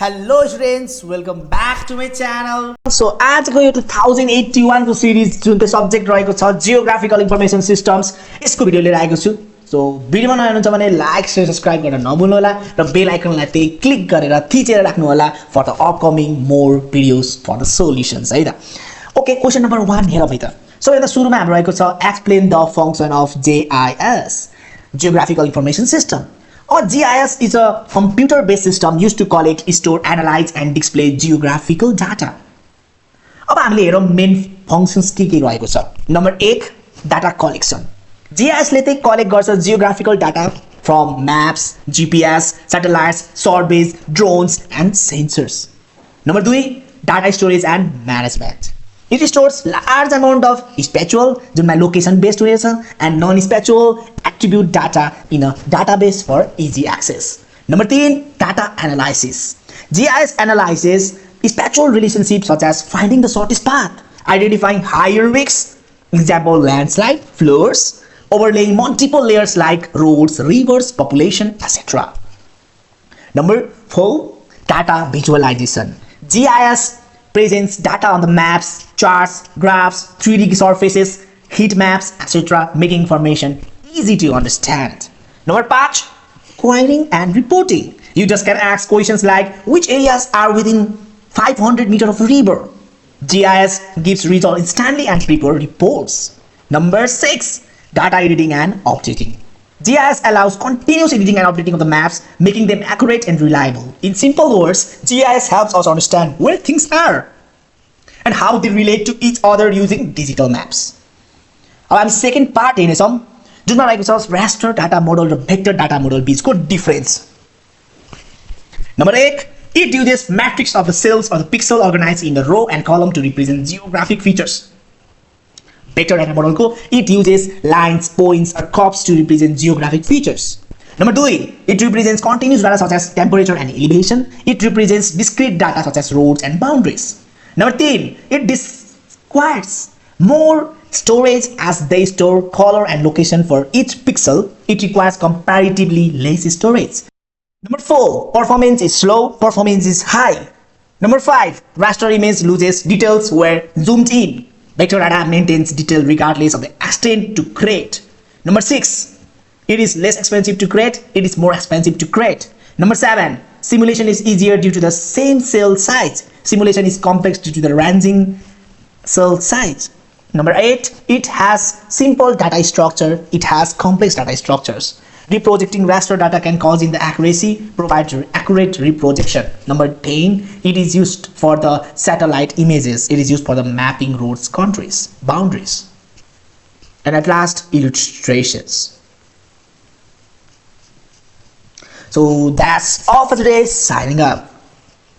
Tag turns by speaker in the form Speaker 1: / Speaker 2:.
Speaker 1: Hello students, welcome back to my channel. So आजको यो 2081 को series जुन चाहिँ सब्जेक्ट रहेको छ जियोग्राफिकल इन्फर्मेसन सिस्टम्स यसको भिडियो लिएर आएको छु. सो भिडियोमा नयाँ हुनुहुन्छ भने लाइक शेयर सब्स्क्राइब गर्न नभुल्नु होला र बेल आइकनलाई त्यही क्लिक गरेर थिचेर राख्नु होला for the upcoming more videos for the solutions है त. ओके, क्वेशन नम्बर 1 हेरौँ है त. सो यता सुरुमा हाम्रो रहेको छ explain the function of JIS, Geographical Information System. Or GIS is a computer-based system used to collect, store, analyze, and display geographical data. अब हामीले हेरौँ मेन फंक्शन्स के रहेको छ. Number 1 data collection. GIS ले चाहिँ कलेक्ट गर्छ geographical data from Maps, GPS, satellites, surveys, drones end sensors. Number 2 data storage end management. It stores large amount of spatial, जुनमा location based हुनेछ, and non-spatial attribute data in a database for easy access. Number 3, data analysis. GIS analyzes spatial relationships such as finding the shortest path, identifying higher risks, example landslide, floods, overlaying multiple layers like roads, rivers, population, etc. Number 4, data visualization. GIS presents data on the maps, charts, graphs, 3D surfaces, heat maps, etc., making information easy to understand. Number 5, querying and reporting. Users can ask questions like which areas are within 500 meters of a river. GIS gives results instantly and prepare reports. Number 6, data editing and updating. GIS allows continuous editing and updating of the maps, making them accurate and reliable. In simple words, GIS helps us understand where things are and how they relate to each other using digital maps. अब हामी second part हेर्नेछौँ जुनमा रहेको छ raster data model र vector data model बीचको difference. Number 1, it uses matrix of the cells or the pixel organized in the row and column to represent geographic features. Vector data model ko it uses lines, points, or curves to represent geographic features. Number 2, it represents continuous data such as temperature and elevation. It represents discrete data such as roads and boundaries. Number 3, it requires more storage as they store color and location for each pixel. It requires comparatively less storage. Number 4, performance is slow, performance is high. Number 5, raster image loses details where zoomed in. Vector data maintains detail regardless of the extent to create. Number 6, it is less expensive to create, it is more expensive to create. Number 7, simulation is easier due to the same cell size. Simulation is complex due to the ranging cell size. Number 8, it has simple data structure, it has complex data structures. Reprojecting raster data can cause in the accuracy, provide accurate reprojection. Number 10, it is used for the satellite images. It is used for the mapping roads, countries, boundaries. And at last, illustrations. So that's all for today. Signing up.